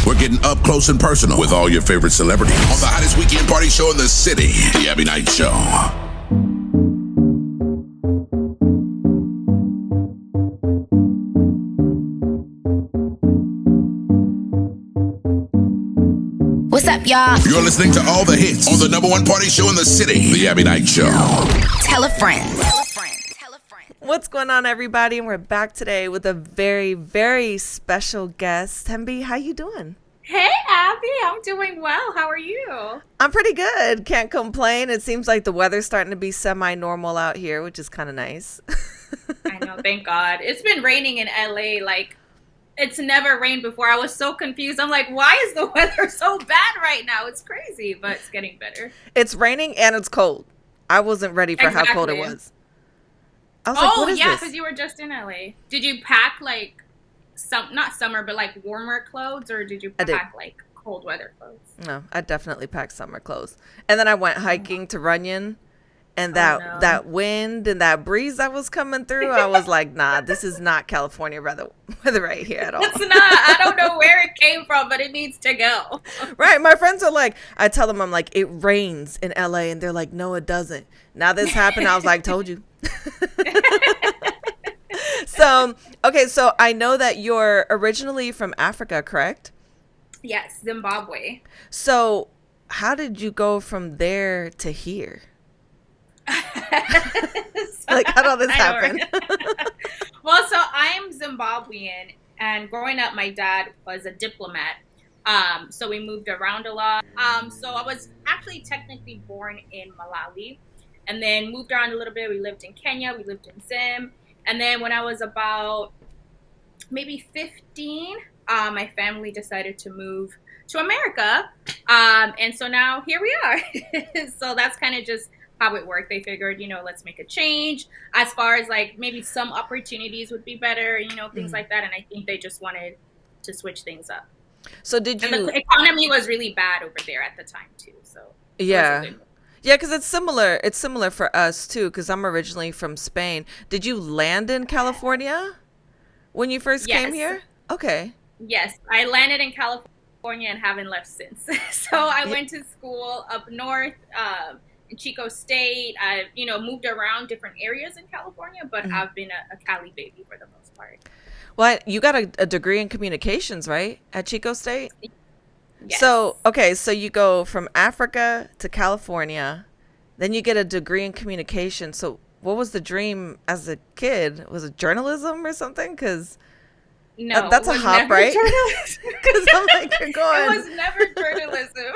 We're getting up close and personal with all your favorite celebrities on the hottest weekend party show in the city, the Abbie Knights Show. What's up, y'all? You're listening to all the hits on the number one party show in the city, the Abbie Knights Show. Tell a friend. What's going on, everybody? And we're back today with a very, very special guest. Thembi, how you doing? Hey, Abbie, I'm doing well. How are you? I'm pretty good. Can't complain. It seems like the weather's starting to be semi-normal out here, which is kind of nice. I know, thank God. It's been raining in LA like it's never rained before. I was so confused. I'm like, why is the weather so bad right now? It's crazy, but it's getting better. It's raining and it's cold. I wasn't ready for how cold it was. I was like, what is yeah, this? because you were just in LA. Did you pack like not summer, but like warmer clothes, or did you pack like cold weather clothes? No, I definitely packed summer clothes. And then I went hiking to Runyon, and that wind and that breeze that was coming through, I was like, nah, this is not California weather right here at all. It's not. I don't know where it came from, but it needs to go. Right. My friends are like, I tell them, I'm like, it rains in LA, and they're like, no, it doesn't. Now this happened. I was like, told you. So I know that you're originally from Africa, correct? Yes, Zimbabwe. So how did you go from there to here? Like, how did all this happen? Well, so I'm Zimbabwean, and growing up, my dad was a diplomat. So we moved around a lot. So I was actually technically born in Malawi, and then moved around a little bit. We lived in Kenya, we lived in Zim. And then when I was about maybe 15, my family decided to move to America. And so now here we are. So that's kind of just how it worked. They figured, let's make a change as far as like maybe some opportunities would be better, things like that. And I think they just wanted to switch things up. So did you... And the economy was really bad over there at the time too. So yeah. Yeah, because it's similar. It's similar for us, too, because I'm originally from Spain. Did you land in California when you first came here? Okay. Yes, I landed in California and haven't left since. So I went to school up north in Chico State. I, moved around different areas in California, but I've been a Cali baby for the most part. Well, you got a degree in communications, right, at Chico State? Yes. So, okay, so you go from Africa to California, then you get a degree in communication. So what was the dream as a kid? Was it journalism or something? Because no, that's a hop, right? Because I'm like, you're going. It was never journalism.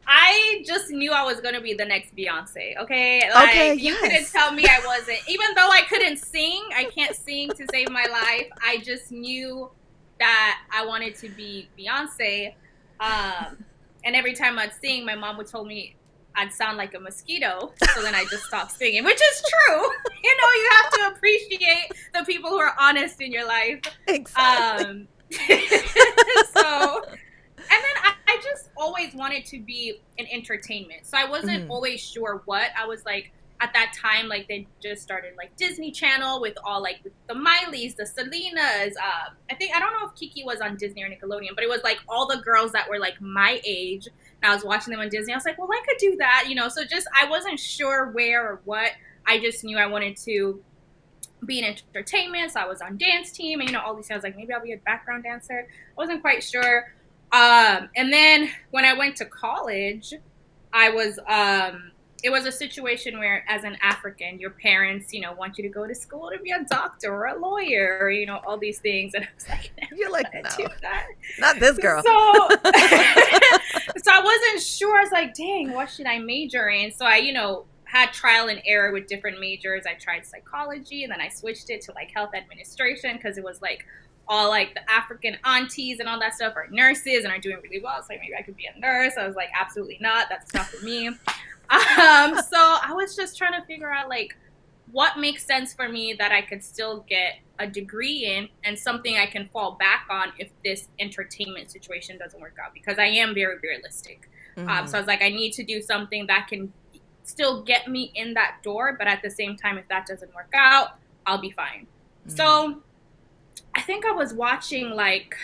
I just knew I was going to be the next Beyonce, okay? Like, okay, you couldn't tell me I wasn't. Even though I couldn't sing, I can't sing to save my life. I just knew that I wanted to be Beyonce. And every time I'd sing, my mom would tell me I'd sound like a mosquito. So then I just stopped singing, which is true. You have to appreciate the people who are honest in your life. Exactly. So, and then I just always wanted to be in entertainment. So I wasn't always sure what. I was like, at that time, like, they just started, like, Disney Channel with all, like, the Mileys, the Selenas. I don't know if Kiki was on Disney or Nickelodeon, but it was, like, all the girls that were, like, my age. And I was watching them on Disney. I was like, well, I could do that, So just, I wasn't sure where or what. I just knew I wanted to be in entertainment. So I was on dance team and, all these things. I was like, maybe I'll be a background dancer. I wasn't quite sure. And then when I went to college, I was... it was a situation where, as an African, your parents, want you to go to school to be a doctor or a lawyer, or, all these things. And I was like, you're like, no, not this girl. So I wasn't sure. I was like, dang, what should I major in? So I, had trial and error with different majors. I tried psychology, and then I switched it to like health administration because it was like all like the African aunties and all that stuff are nurses and are doing really well. So like, maybe I could be a nurse. I was like, absolutely not. That's not for me. So I was just trying to figure out like what makes sense for me that I could still get a degree in and something I can fall back on if this entertainment situation doesn't work out, because I am very realistic. So I was like, I need to do something that can still get me in that door, but at the same time, if that doesn't work out, I'll be fine. So think I was watching like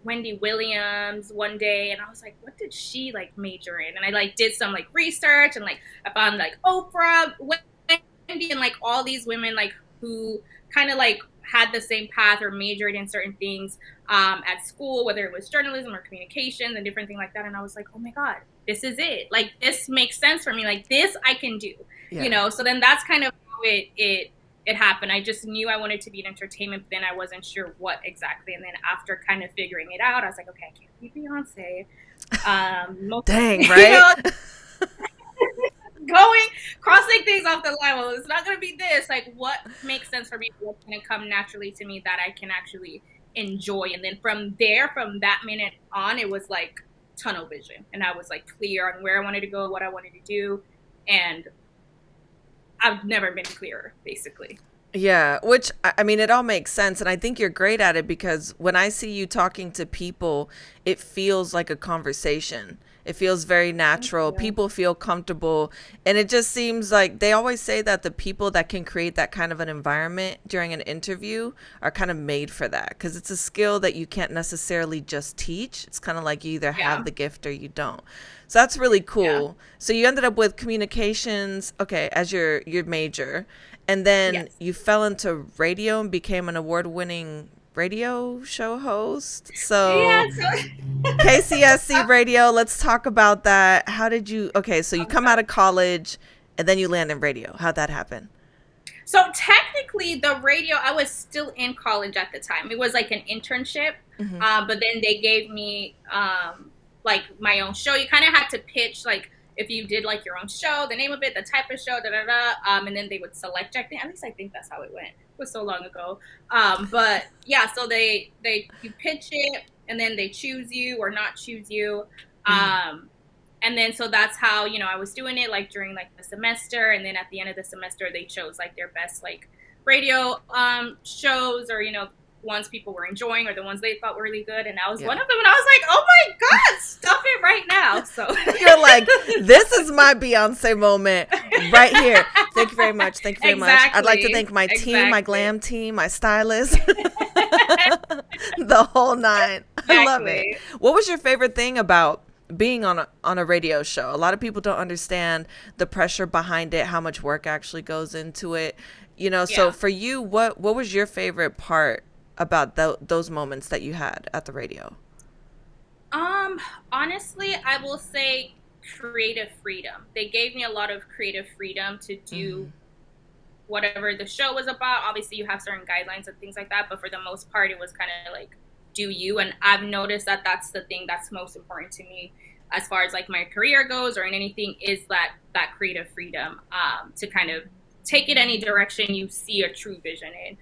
Wendy Williams one day, and I was like, what did she like major in? And I like did some like research, and like I found like Oprah, Wendy, and like all these women like who kind of like had the same path or majored in certain things at school, whether it was journalism or communications and different things like that. And I was like, oh my God, this is it. Like, this makes sense for me. Like, this I can do, you know? So then that's kind of how it happened. I just knew I wanted to be in entertainment, but then I wasn't sure what exactly. And then after kind of figuring it out, I was like, okay, I can't be Beyonce. Dang, right? You know, crossing things off the line. Well, it's not going to be this. Like, what makes sense for me? What's going to come naturally to me that I can actually enjoy? And then from that minute on, it was like tunnel vision. And I was like clear on where I wanted to go, what I wanted to do. And I've never been clearer, basically. Yeah, which, I mean, it all makes sense. And I think you're great at it, because when I see you talking to people, it feels like a conversation. It feels very natural. People feel comfortable. And it just seems like they always say that the people that can create that kind of an environment during an interview are kind of made for that, because it's a skill that you can't necessarily just teach. It's kind of like you either have the gift or you don't. So that's really cool. Yeah. So you ended up with communications, okay, as your major. And then you fell into radio and became an award-winning radio show host. So KCSC radio, let's talk about that. How did you, so you come out of college and then you land in radio. How'd that happen? So technically the radio, I was still in college at the time. It was like an internship, but then they gave me like my own show. You kind of had to pitch, like, if you did like your own show, the name of it, the type of show, and then they would select. At least I think that's how it went. It was so long ago. But yeah, so you pitch it, and then they choose you or not choose you. And then so that's how, I was doing it like during like the semester, and then at the end of the semester they chose like their best like radio shows, or ones people were enjoying, or the ones they thought were really good, and I was one of them, and I was like, oh my God, stop it right now. So you're like, this is my Beyonce moment right here. Thank you very much. Thank you very much. I'd like to thank my team, my glam team, my stylist, the whole nine. I love it. What was your favorite thing about being on a radio show? A lot of people don't understand the pressure behind it, how much work actually goes into it. So for you, what was your favorite part about those moments that you had at the radio? Honestly, I will say creative freedom. They gave me a lot of creative freedom to do whatever the show was about. Obviously, you have certain guidelines and things like that, but for the most part, it was kind of like, do you. And I've noticed that that's the thing that's most important to me as far as like my career goes, or in anything, is that creative freedom to kind of take it any direction you see a true vision in.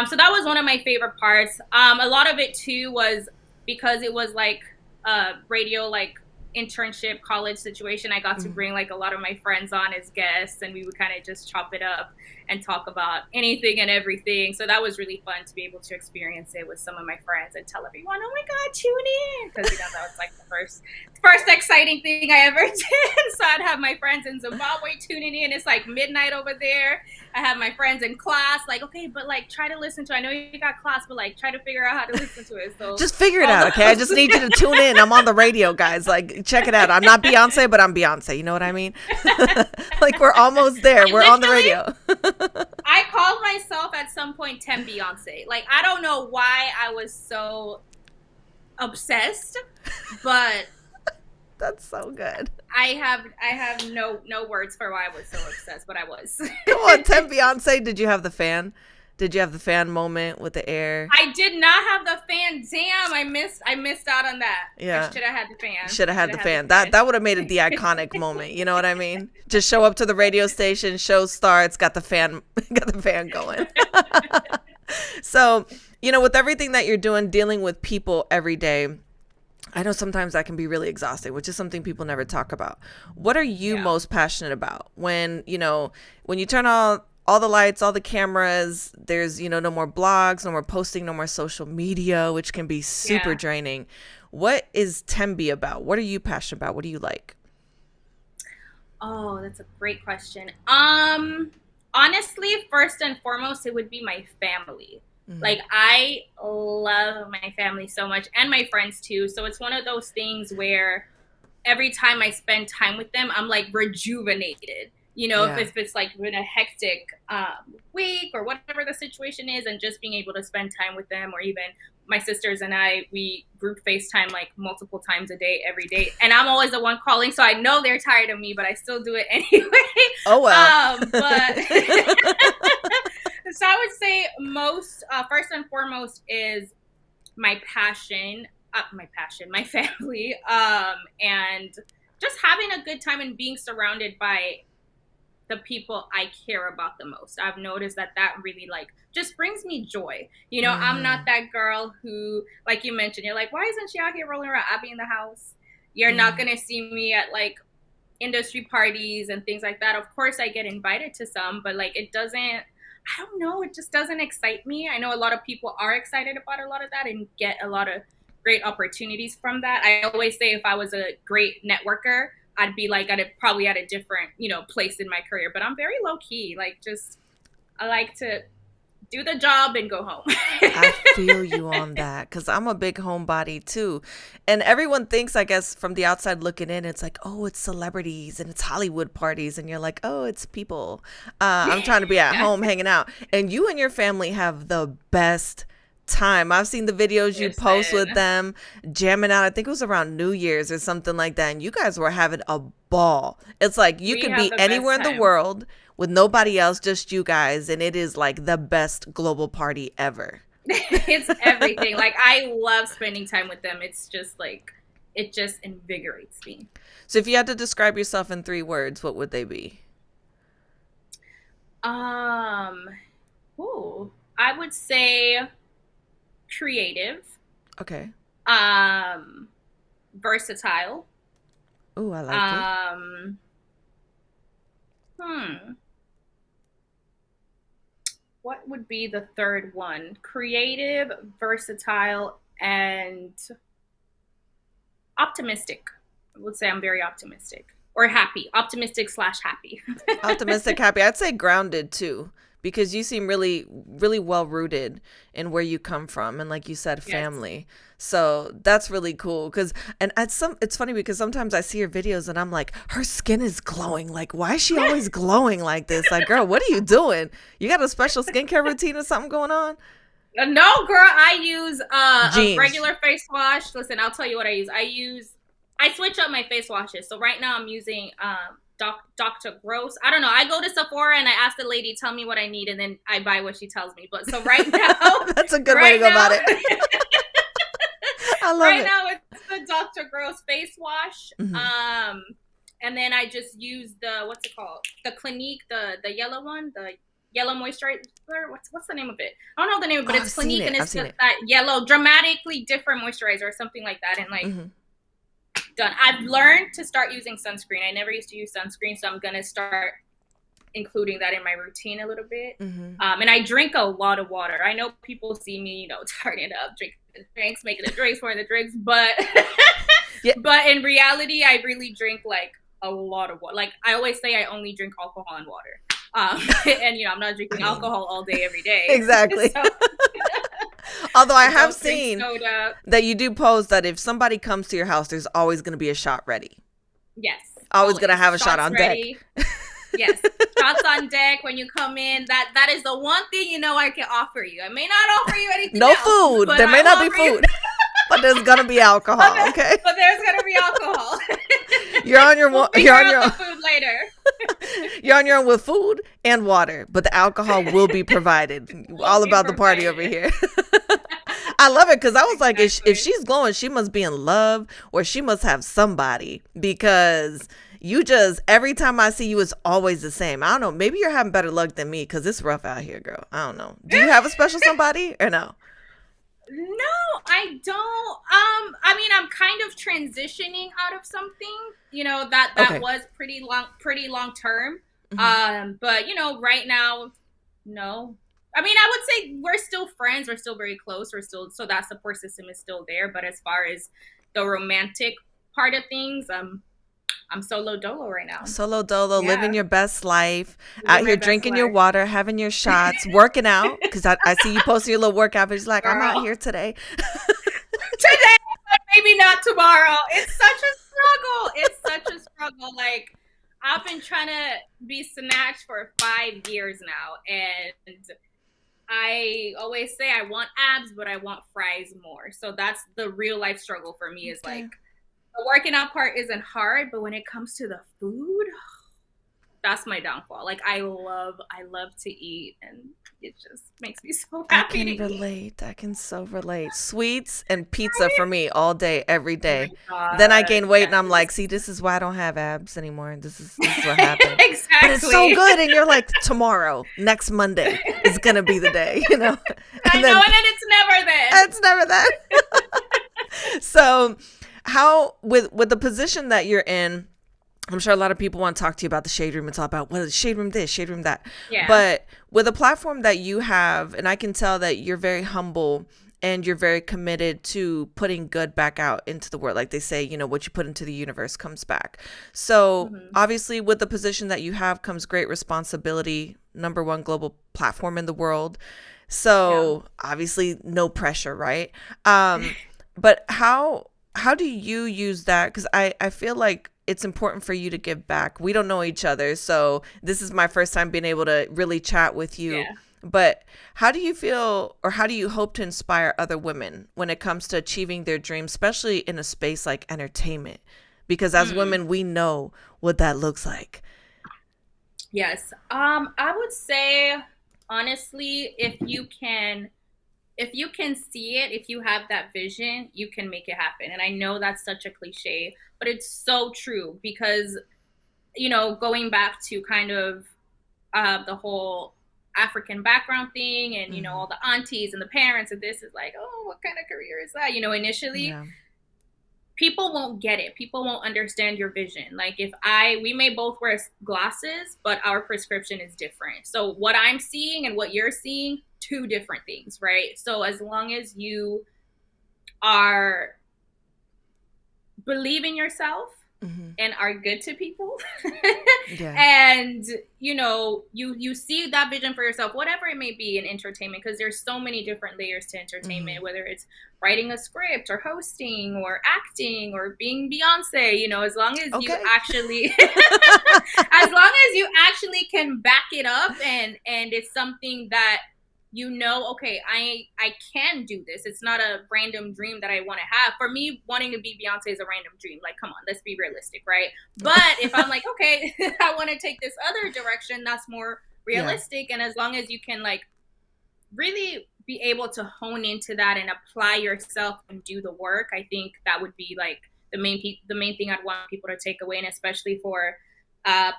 So that was one of my favorite parts. A lot of it too was because it was like a radio like internship college situation. I got to bring like a lot of my friends on as guests, and we would kind of just chop it up and talk about anything and everything. So that was really fun to be able to experience it with some of my friends and tell everyone, oh my God, tune in. Because that was like the first exciting thing I ever did. So I'd have my friends in Zimbabwe tuning in. It's like midnight over there. I have my friends in class, like, okay, but like try to listen to it. I know you got class, but like try to figure out how to listen to it. So just figure it out, okay? I just need you to tune in. I'm on the radio, guys. Like, check it out. I'm not Beyonce, but I'm Beyonce. You know what I mean? Like, we're almost there. We're on the radio. I called myself at some point Thembi-Yonce. Like, I don't know why I was so obsessed, but that's so good. I have no words for why I was so obsessed, but I was. Come on, Thembi-Yonce. Did you have the fan? Did you have the fan moment with the air? I did not have the fan. Damn, I missed out on that. Yeah. I should have had the fan. Should have had the fan. That would have made it the iconic moment. You know what I mean? Just show up to the radio station, show starts, got the fan going. So, with everything that you're doing, dealing with people every day, I know sometimes that can be really exhausting, which is something people never talk about. What are you most passionate about when you turn all the lights, all the cameras, there's, no more blogs, no more posting, no more social media, which can be super draining. What is Thembi about? What are you passionate about? What do you like? Oh, that's a great question. Honestly, first and foremost, it would be my family. Like, I love my family so much, and my friends too. So it's one of those things where every time I spend time with them, I'm like rejuvenated. If it's like been a hectic week or whatever the situation is, and just being able to spend time with them, or even my sisters and I, we group FaceTime like multiple times a day, every day. And I'm always the one calling, so I know they're tired of me, but I still do it anyway. Oh, well. But so I would say first and foremost is my passion, my family, and just having a good time and being surrounded by the people I care about the most. I've noticed that really like just brings me joy. I'm not that girl who, like you mentioned, you're like, why isn't she out here rolling around? I'll be in the house. You're not going to see me at like industry parties and things like that. Of course I get invited to some, but like it just doesn't excite me. I know a lot of people are excited about a lot of that and get a lot of great opportunities from that. I always say if I was a great networker, I'd be like probably at a different, place in my career. But I'm very low key. Like, I like to do the job and go home. I feel you on that, because I'm a big homebody too. And everyone thinks, I guess, from the outside looking in, it's like, oh, it's celebrities and it's Hollywood parties. And you're like, oh, it's people. I'm trying to be at home hanging out. And you and your family have the best time. I've seen the videos you post with them jamming out. I think it was around New Year's or something like that. And you guys were having a ball. It's like you could be anywhere in the world with nobody else, just you guys. And it is like the best global party ever. It's everything. Like, I love spending time with them. It's just like, it just invigorates me. So if you had to describe yourself in 3 words, what would they be? I would say creative. Okay. Versatile. Ooh, I like it. What would be the third one? Creative, versatile, and optimistic. I would say I'm very optimistic. Or happy. Optimistic/happy. Optimistic, happy. I'd say grounded too, because you seem really, really well rooted in where you come from, and like you said, family. Yes. So that's really cool. It's funny because sometimes I see her videos and I'm like, her skin is glowing. Like, why is she always glowing like this? Like, girl, what are you doing? You got a special skincare routine or something going on? No, girl. I use a regular face wash. Listen, I'll tell you what I use. I switch up my face washes. So right now I'm using Dr. Gross. I don't know. I go to Sephora and I ask the lady, tell me what I need, and then I buy what she tells me. But so right now, that's a good way to go about it. I love it. Right now it's the Dr. Gross face wash. Mm-hmm. And then I just use what's it called? The Clinique, the yellow one, the yellow moisturizer. What's the name of it? I don't know the name, but it's Clinique, and it's just that yellow, dramatically different moisturizer or something like that. And like. Mm-hmm. Done. I've learned to start using sunscreen. I never used to use sunscreen, so I'm gonna start including that in my routine a little bit. Mm-hmm. And I drink a lot of water. I know people see me, turning up, drinking the drinks, making the drinks, pouring the drinks, but but in reality, I really drink like a lot of water. Like, I always say, I only drink alcohol and water. And I'm not drinking alcohol all day every day. Exactly. So, although I have seen that you do post that if somebody comes to your house, there's always going to be a shot ready. Yes. Always going to have a shot on ready. Deck. Yes. Shots on deck when you come in. That is the one thing I can offer you. I may not offer you anything No else, food. There may not be food. But there's going to be alcohol, okay? But there's going to be alcohol. You're on your own. You're on your own. Food later. You're on your own with food and water, but the alcohol will be provided. All about the party over here. I love it because I was like, if she's glowing, she must be in love or she must have somebody, because you just, every time I see you, it's always the same. I don't know. Maybe you're having better luck than me because it's rough out here, girl. I don't know. Do you have a special somebody or no? No, I don't. I mean, I'm kind of transitioning out of something, that was pretty long term. Mm-hmm. But right now, no. I mean, I would say we're still friends. We're still very close. So that support system is still there. But as far as the romantic part of things, I'm solo dolo right now. Solo dolo, living your best life, Living out my here best drinking your life. water, having your shots, working out. Because I see you posting your little workout, but it's like, I'm out Girl. here today. Today, but maybe not tomorrow. It's such a struggle. It's such a struggle. Like, I've been trying to be snatched for 5 years now, and I always say I want abs, but I want fries more. So that's the real life struggle for me. Is Okay. like, the working out part isn't hard, but when it comes to the food, that's my downfall. Like, I love to eat, and it just makes me so I happy to can eat. relate. I can so relate. Sweets and pizza for me all day, every Oh my day. Then I gain weight and I'm like, yes. see, this is why I don't have abs anymore. This is what happened. Exactly. But it's so good. And you're like, tomorrow, next Monday is going to be the day, you know? I know, and then it's never then. It's never that. So how, with the position that you're in, I'm sure a lot of people want to talk to you about the shade room. It's all about, well, shade room this, shade room that. Yeah. But with a platform that you have, and I can tell that you're very humble and you're very committed to putting good back out into the world. Like they say, you know, what you put into the universe comes back. So obviously with the position that you have comes great responsibility, #1 global platform in the world. So obviously no pressure, right? But how do you use that? Because I feel like it's important for you to give back. We don't know each other, so this is my first time being able to really chat with you. Yeah. But how do you feel, or how do you hope to inspire other women when it comes to achieving their dreams, especially in a space like entertainment? Because as women, we know what that looks like. Yes. I would say, honestly, if you can see it, if you have that vision, you can make it happen. And I know that's such a cliche, but it's so true because, you know, going back to kind of the whole African background thing and, you know, all the aunties and the parents and this is like, oh, what kind of career is that? You know, initially, people won't get it. People won't understand your vision. Like we may both wear glasses, but our prescription is different. So what I'm seeing and what you're seeing, two different things, right? So as long as you are believe in yourself and are good to people and you know you see that vision for yourself, whatever it may be in entertainment, because there's so many different layers to entertainment, whether it's writing a script or hosting or acting or being Beyonce, you know, as long as you actually as long as you actually can back it up and it's something that you know, okay, I can do this. It's not a random dream that I want to have. For me, wanting to be Beyonce is a random dream. Like, come on, let's be realistic, right? But if I'm like, okay, I want to take this other direction that's more realistic, and as long as you can like really be able to hone into that and apply yourself and do the work, I think that would be like the main thing I'd want people to take away, and especially for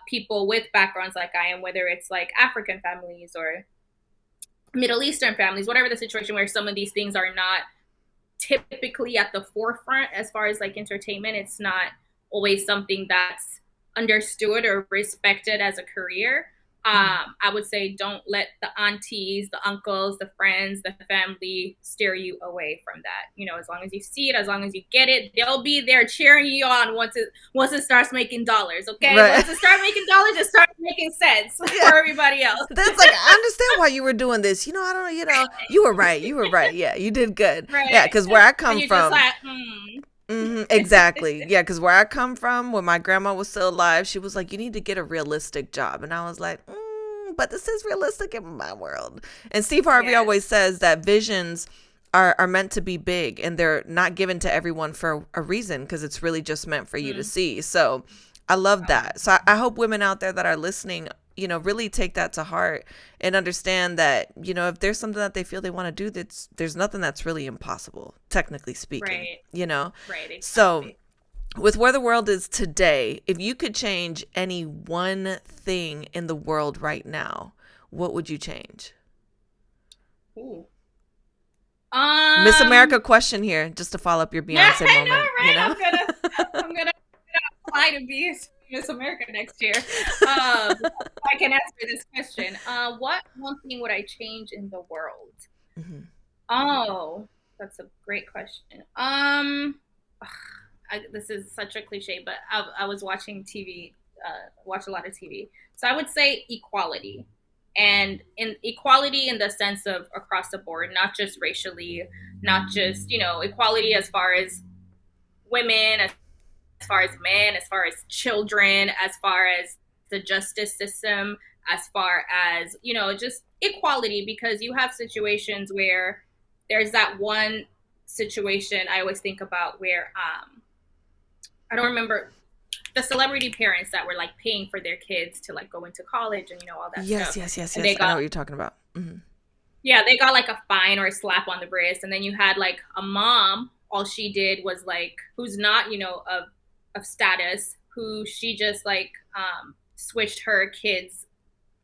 people with backgrounds like I am, whether it's like African families or Middle Eastern families, whatever the situation, where some of these things are not typically at the forefront as far as like entertainment. It's not always something that's understood or respected as a career. I would say don't let the aunties, the uncles, the friends, the family steer you away from that. You know, as long as you see it, as long as you get it, they'll be there cheering you on once it starts making dollars. Okay, once it starts making dollars, it starts making sense for everybody else. That's like, I understand why you were doing this. You know, I don't. You know, you were right. You were right. Yeah, you did good. Right. Yeah, because where I come and you're from. just like, exactly. Yeah, because where I come from, when my grandma was still alive, she was like, you need to get a realistic job. And I was like, but this is realistic in my world. And Steve Harvey always says that visions are meant to be big, and they're not given to everyone for a reason, because it's really just meant for you to see. So I love that. So I hope women out there that are listening, you know, really take that to heart and understand that, you know, if there's something that they feel they want to do, there's nothing that's really impossible, technically speaking, you know? Right. Exactly. So with where the world is today, if you could change any one thing in the world right now, what would you change? Ooh. Miss America question here, just to follow up your Beyonce moment. Know, right? You know? I'm gonna apply to be Miss America next year. I can answer this question. What one thing would I change in the world? Oh, that's a great question. this is such a cliche, but I was watching TV, watch a lot of TV. So I would say equality, and in equality in the sense of across the board, not just racially, not just, equality as far as women, as far as men, as far as children, as far as the justice system, as far as, just equality, because you have situations where there's that one situation I always think about where I don't remember the celebrity parents that were like paying for their kids to like go into college and all that stuff. Yes. And they got, I know what you're talking about. Mm-hmm. Yeah, they got like a fine or a slap on the wrist, and then you had like a mom. All she did was like, who's not of status, who she just like switched her kid's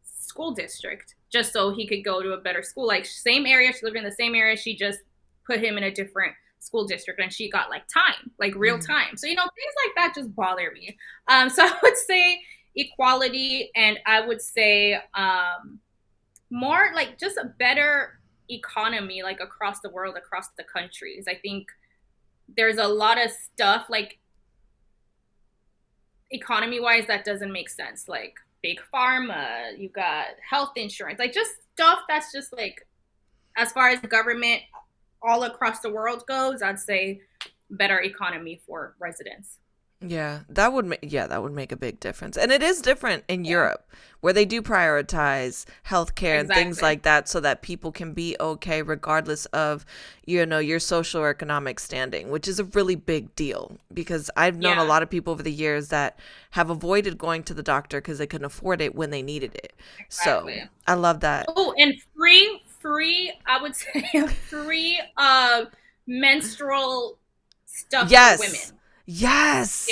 school district just so he could go to a better school. Like same area, she lived in the same area. She just put him in a different school district, and she got like time, like real time. So things like that just bother me. So I would say equality, and I would say more like just a better economy, like across the world, across the countries. I think there's a lot of stuff like economy wise that doesn't make sense, like big pharma, you got health insurance, like just stuff that's just like, as far as the government all across the world goes, I'd say better economy for residents. Yeah, that would make a big difference. And it is different in Europe, where they do prioritize healthcare and things like that, so that people can be okay regardless of, your social or economic standing, which is a really big deal, because I've known a lot of people over the years that have avoided going to the doctor because they couldn't afford it when they needed it. Exactly. So I love that. Oh, and free, I would say free menstrual stuff for women. Yes.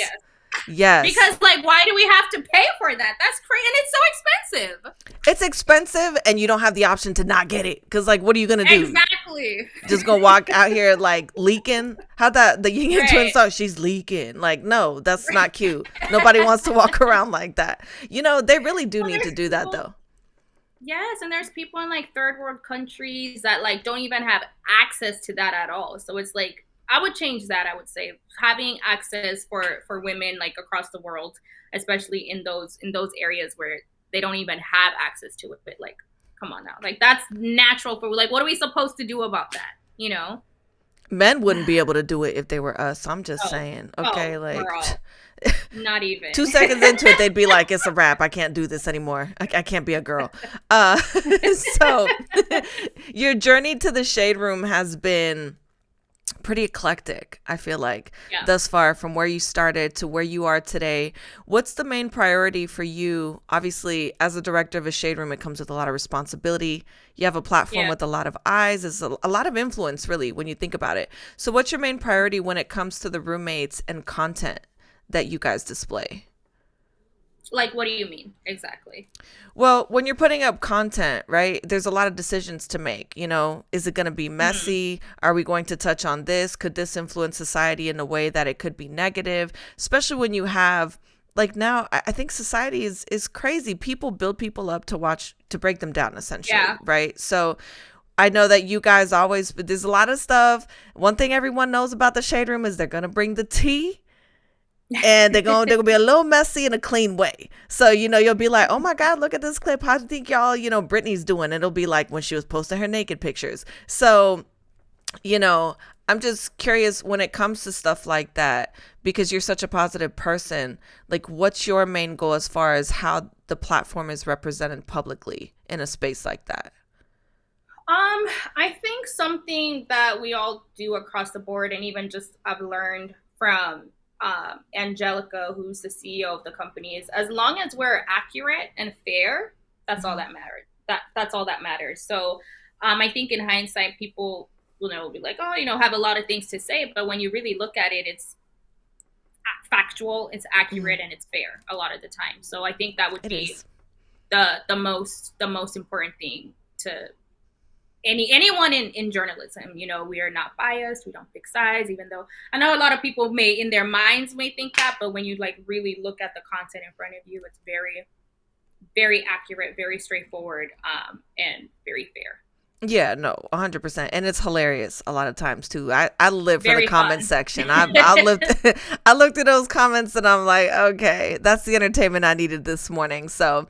Because why do we have to pay for that? That's crazy, and it's so expensive. It's expensive, and you don't have the option to not get it, because what are you gonna do? Exactly. Just gonna walk out here like leaking? How that the Yin and Twin song? She's leaking. Like, no, that's not cute. Nobody wants to walk around like that. They really do need to do that though. Yes, and there's people in like third world countries that like don't even have access to that at all. So it's like, I would change that. I would say having access for women like across the world, especially in those areas where they don't even have access to it. Like, come on now, like that's natural for like, what are we supposed to do about that? Men wouldn't be able to do it if they were us. I'm just saying. Okay, girl. Not even 2 seconds into it, they'd be like, "It's a wrap. I can't do this anymore. I can't be a girl." So your journey to the Shade Room has been pretty eclectic, I feel like, thus far, from where you started to where you are today. What's the main priority for you? Obviously, as a director of a Shade Room, it comes with a lot of responsibility. You have a platform with a lot of eyes. There's a lot of influence, really, when you think about it. So what's your main priority when it comes to the roommates and content that you guys display? Like, what do you mean exactly? Well, when you're putting up content, right, there's a lot of decisions to make. Is it going to be messy? Are we going to touch on this? Could this influence society in a way that it could be negative? Especially when you have, like, now, I think society is crazy. People build people up to break them down, essentially, right? So I know that you guys always, but there's a lot of stuff. One thing everyone knows about the Shade Room is they're going to bring the tea. And they're gonna be a little messy in a clean way. So, you'll be like, "Oh my God, look at this clip. How do you think y'all, Britney's doing?" It'll be like when she was posting her naked pictures. So, I'm just curious when it comes to stuff like that, because you're such a positive person. Like, what's your main goal as far as how the platform is represented publicly in a space like that? I think something that we all do across the board, and even just I've learned from Angelica, who's the CEO of the company, is as long as we're accurate and fair, that's all that matters. That's all that matters. So I think in hindsight, people will be like, oh, have a lot of things to say, but when you really look at it, it's factual, it's accurate, and it's fair a lot of the time. So I think that would be the most important thing to anyone in journalism. We are not biased. We don't pick sides, even though I know a lot of people may, in their minds, may think that, but when you like really look at the content in front of you, it's very, very accurate, very straightforward, and very fair. Yeah, no, 100%. And it's hilarious a lot of times too. I live for the Very comment fun. section. I looked I looked at those comments and I'm like, okay, that's the entertainment I needed this morning. So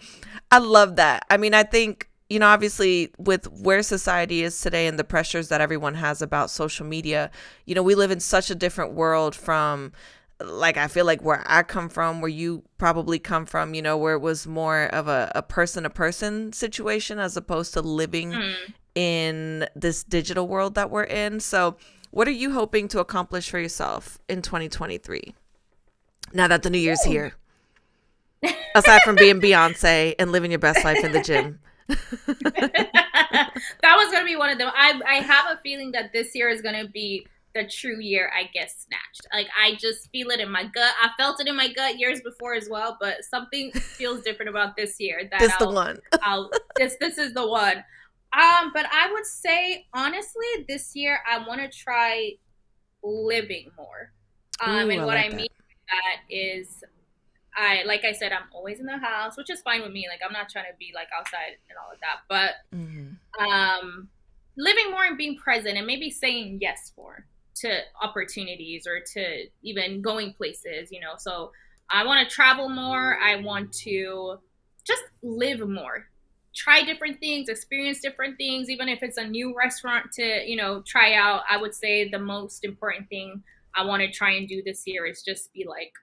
I love that. I mean, I think, obviously with where society is today and the pressures that everyone has about social media, we live in such a different world from, like, I feel like where I come from, where you probably come from, where it was more of a person to person situation as opposed to living Mm. in this digital world that we're in. So, what are you hoping to accomplish for yourself in 2023 now that the new year's Ooh. here? Aside from being Beyonce and living your best life in the gym. That was gonna be one of them. I have a feeling that this year is gonna be the true year I get snatched. Like, I just feel it in my gut. I felt it in my gut years before as well, but something feels different about this year. That This the one. this is the one. But I would say honestly, this year I want to try living more. Ooh, And I what I like mean that. by that is, like I said, I'm always in the house, which is fine with me. Like, I'm not trying to be like outside and all of that, but Hmm. living more and being present and maybe saying yes more to opportunities or to even going places. So I want to travel more. I want to just live more, try different things, experience different things, even if it's a new restaurant to try out. I would say the most important thing I want to try and do this year is just be like,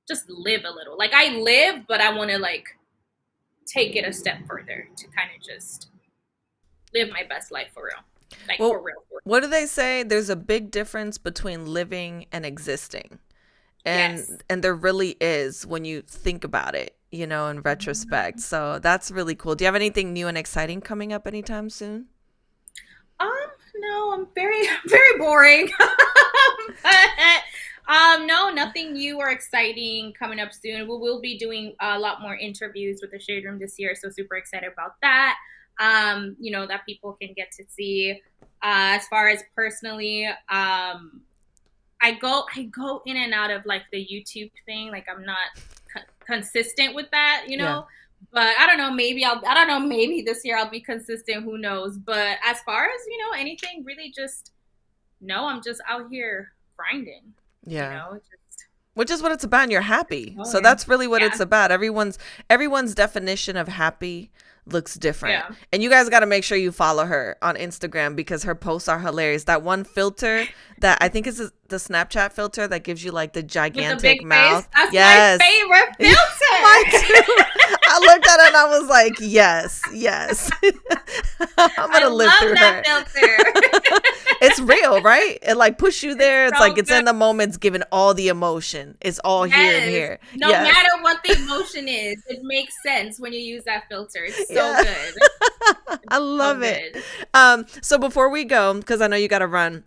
just live a little. Like, I live, but I want to like take it a step further to kind of just live my best life for real. Like, for Well, real. For real. what do they say? There's a big difference between living and existing. Yes. And there really is when you think about it, in retrospect. So that's really cool. Do you have anything new and exciting coming up anytime soon? Um, no, I'm very, very boring. But no, nothing new or exciting coming up soon. We will be doing a lot more interviews with the Shade Room this year, so super excited about that. That people can get to see. As far as personally, I go in and out of like the YouTube thing. Like, I'm not consistent with that, Yeah. But I don't know. I don't know. Maybe this year I'll be consistent. Who knows? But as far as anything, really, just no. I'm just out here grinding. Yeah. Just Which is what it's about, and you're happy. So going. that's really what Yeah, it's about. Everyone's definition of happy looks different. yeah. And you guys got to make sure you follow her on Instagram because her posts are hilarious. That one filter that I think is the Snapchat filter that gives you like the With the gigantic big mouth. face. That's Yes. my favorite filter. Mine too. I looked at it and I was like, yes, yes. I'm I gonna live love through that her. filter. It's real, right? It like push you there. It's So like it's good. in the moment, it's giving all the emotion. It's all here and Yes. here. No Yes. matter what the emotion is, it makes sense when you use that filter. It's so Yeah. good. I So love it. good. So before we go, because I know you got to run,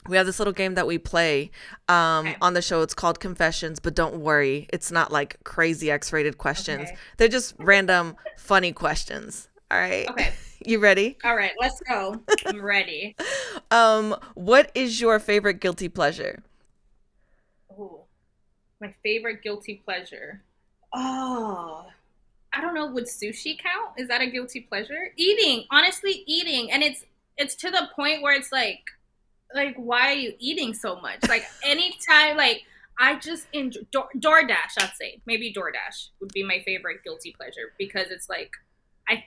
we have this little game that we play Okay. on the show. It's called Confessions, but don't worry, it's not like crazy X-rated questions. Okay. They're just random, funny questions. All right. Okay. You ready? All right. Let's go. I'm ready. What is your favorite guilty pleasure? Oh, my favorite guilty pleasure. Oh, I don't know. Would sushi count? Is that a guilty pleasure? Eating, honestly, eating, and it's to the point where it's like why are you eating so much? Like, anytime, like, I just enjoy DoorDash. I'd say maybe DoorDash would be my favorite guilty pleasure because it's like I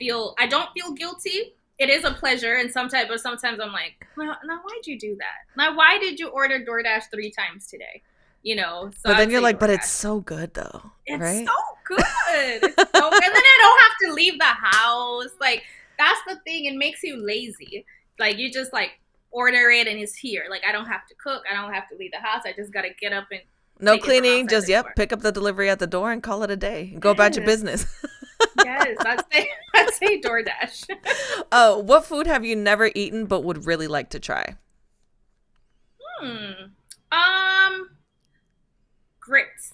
don't feel guilty. It is a pleasure, and sometimes I'm like, now why'd you do that? Now why did you order DoorDash 3 times today? So But then I'd you're say like, but DoorDash. it's so good though, It's right? so good. It's so good. And then I don't have to leave the house. Like, that's the thing. It makes you lazy. Like, you just like order it and it's here. Like, I don't have to cook. I don't have to leave the house. I just gotta get up and No take it from cleaning, outside just the door. pick up the delivery at the door and call it a day. Go about your Yes. business. Yes, I'd say DoorDash. Oh, what food have you never eaten but would really like to try? Grits.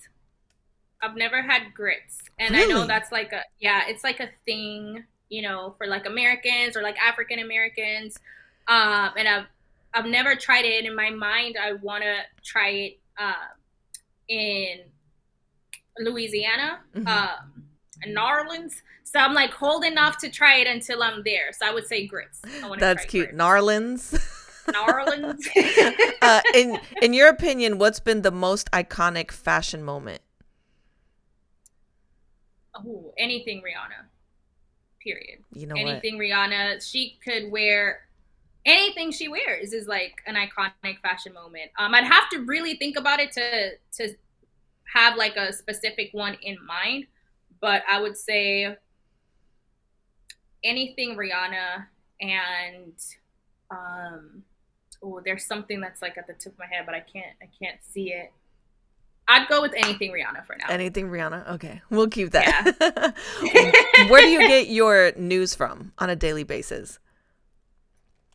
I've never had grits, and I know Really? that's like it's like a thing, for like Americans or like African Americans. And I've never tried it. And in my mind, I want to try it in Louisiana. Mhm. New Orleans. So I'm like holding off to try it until I'm there. So I would say grits. That's cute. Grits. New Orleans. New Orleans. In your opinion, what's been the most iconic fashion moment? Oh, anything Rihanna. Period. You know anything Rihanna. She could wear anything she wears is like an iconic fashion moment. I'd have to really think about it to have like a specific one in mind, but I would say anything Rihanna and there's something that's like at the tip of my head, but I can't see it. I'd go with anything Rihanna for now. Anything Rihanna? Okay, we'll keep that. Yeah. Where do you get your news from on a daily basis?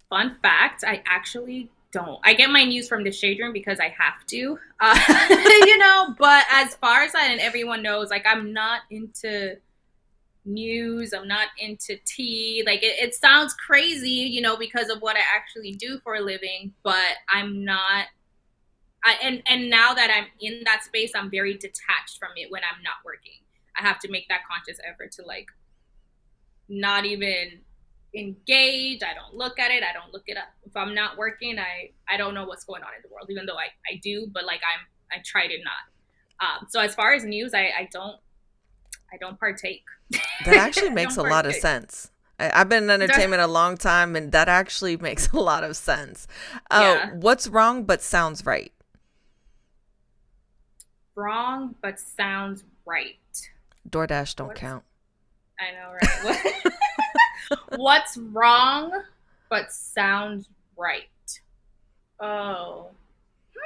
Fun fact, I actually don't. I get my news from the Shade Room because I have to, but as far as and everyone knows, like I'm not into news. I'm not into tea. Like it sounds crazy, because of what I actually do for a living, but I'm not. And now that I'm in that space, I'm very detached from it when I'm not working. I have to make that conscious effort to like not even engage. I don't look at it. I don't look it up. If I'm not working, I don't know what's going on in the world, even though I do, but like I try to not. So as far as news, I don't partake. That actually makes a lot of sense. I've been in entertainment a long time, and that actually makes a lot of sense. Yeah. What's wrong but sounds right? Wrong but sounds right. DoorDash don't count. I know, right? What's wrong but sounds right? Oh.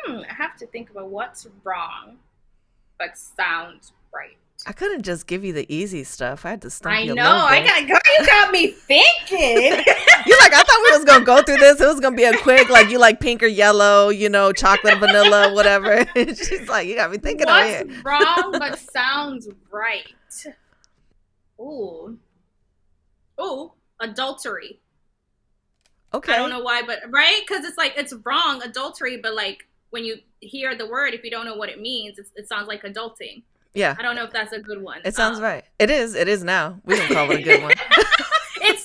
I have to think about what's wrong but sounds right. I couldn't just give you the easy stuff. I had to stump you a know. little bit. You got me thinking. You're like, I thought we was gonna go through this. It was gonna be a quick, like you like pink or yellow, chocolate, vanilla, whatever. She's like, you got me thinking over here. What's wrong but sounds right? Ooh, adultery. Okay. I don't know why, but right? Because it's like it's wrong, adultery, but like when you hear the word, if you don't know what it means, it sounds like adulting. Yeah. I don't know if that's a good one. It sounds right. It is. It is now. We can call it a good one. It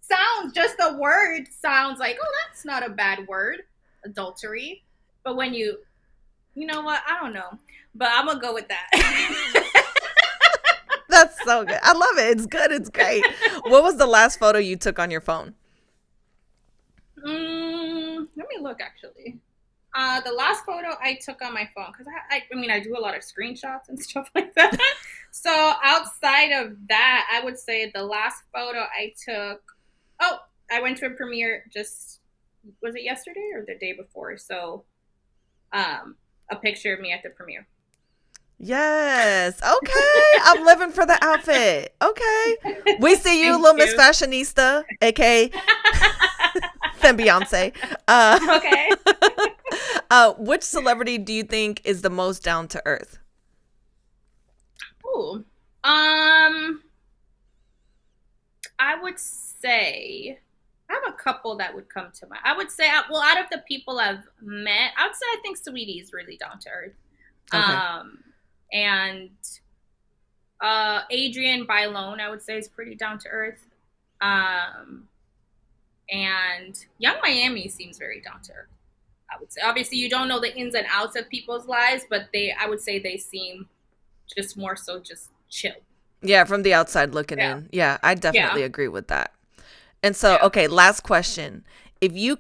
sounds, just the word sounds like, oh, that's not a bad word, adultery. But when you know what? I don't know. But I'm going to go with that. That's so good. I love it. It's good. It's great. What was the last photo you took on your phone? Let me look, actually. The last photo I took on my phone, because I do a lot of screenshots and stuff like that. So outside of that, I would say the last photo I took, I went to a premiere was it yesterday or the day before? So a picture of me at the premiere. Yes. Okay. I'm living for the outfit. Okay. We see you, little Miss Fashionista, aka Thembi-Yonce. Okay. Which celebrity do you think is the most down to earth? Ooh. I would say I have a couple that would come to mind. I would say, out of the people I've met, I would say I think Sweetie is really down to earth. Okay. And Adrienne Bailon, I would say, is pretty down to earth. And Young Miami seems very down to earth, I would say. Obviously, you don't know the ins and outs of people's lives, but I would say they seem just more so just chill. Yeah, from the outside looking in. Yeah, I definitely agree with that. And so, okay, last question. If you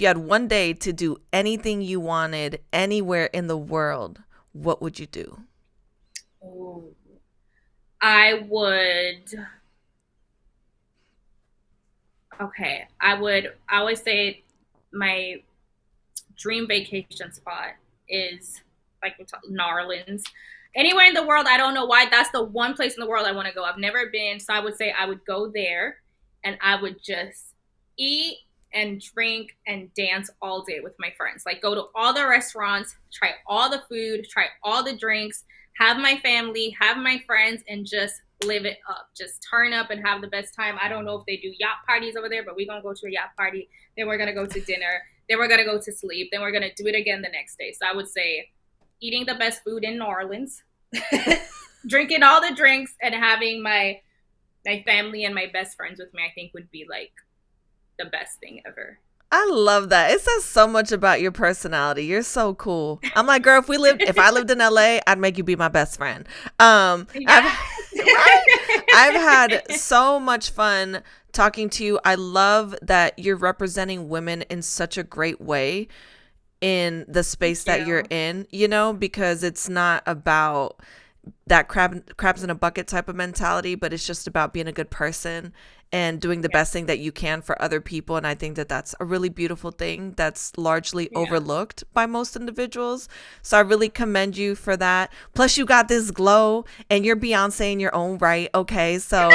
had one day to do anything you wanted anywhere in the world, what would you do? Ooh. I always say my dream vacation spot is like New Orleans. Anywhere in the world, I don't know why. That's the one place in the world I want to go. I've never been, so I would say I would go there and I would just eat and drink and dance all day with my friends. Like go to all the restaurants, try all the food, try all the drinks, have my family, have my friends, and just live it up. Just turn up and have the best time. I don't know if they do yacht parties over there, but we're going to go to a yacht party. Then we're going to go to dinner. Then we're going to go to sleep. Then we're going to do it again the next day. So I would say eating the best food in New Orleans. drinking all the drinks and having my family and my best friends with me, I think would be like the best thing ever. I love that. It says so much about your personality. You're so cool. I'm like, girl, if I lived in LA, I'd make you be my best friend. I've had so much fun talking to you. I love that you're representing women in such a great way in the space that you're in, because it's not about that crabs in a bucket type of mentality, but it's just about being a good person and doing the best thing that you can for other people. And I think that that's a really beautiful thing that's largely overlooked by most individuals. So I really commend you for that. Plus you got this glow and you're Beyonce in your own right. Okay. So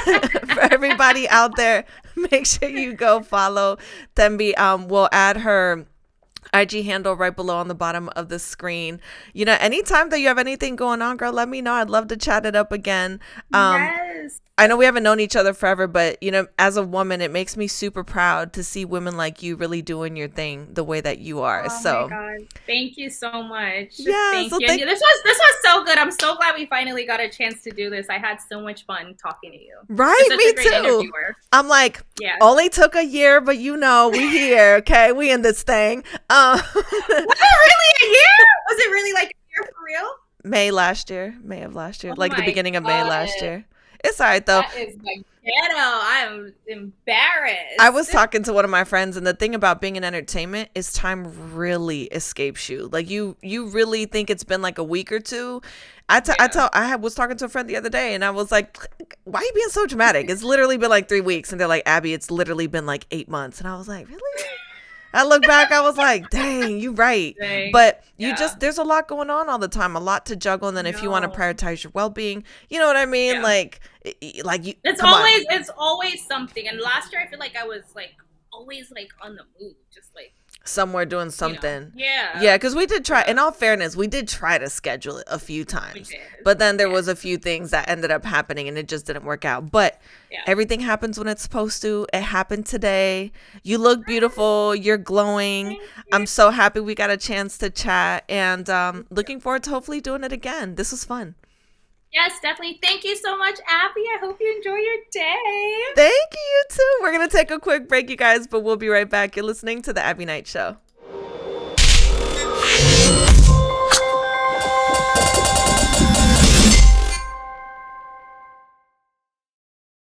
for everybody out there, make sure you go follow Thembi. We'll add her IG handle right below on the bottom of the screen. Anytime that you have anything going on, girl, let me know. I'd love to chat it up again. Yes. I know we haven't known each other forever, but as a woman, it makes me super proud to see women like you really doing your thing the way that you are. Oh my God. Thank you so much. Yeah, thank you. This was so good. I'm so glad we finally got a chance to do this. I had so much fun talking to you. Right, me too. I'm like, only took a year, but we here, okay? We in this thing. Was it really a year? Was it really like a year for real? May of last year, like the beginning of May last year. It's all right, though. That is like ghetto. I'm embarrassed. I was talking to one of my friends, and the thing about being in entertainment is time really escapes you. Like, you really think it's been like a week or two. I was talking to a friend the other day, and I was like, why are you being so dramatic? It's literally been like 3 weeks. And they're like, Abbie, it's literally been like 8 months. And I was like, really? I look back, I was like, dang, you right. Dang. But there's a lot going on all the time, a lot to juggle. And then if you want to prioritize your well-being, you know what I mean? Yeah. It's always something. And last year, I feel like I was like always like on the move, just like somewhere doing something. Yeah, because we did try, in all fairness, we did try to schedule it a few times, but then there was a few things that ended up happening and it just didn't work out. But everything happens when it's supposed to. It happened today. You look beautiful. You're glowing. I'm so happy we got a chance to chat, and looking forward to hopefully doing it again. This was fun. Yes, definitely. Thank you so much, Abbie. I hope you enjoy your day. Thank you, you too. We're going to take a quick break, you guys, but we'll be right back. You're listening to The Abbie Knights Show.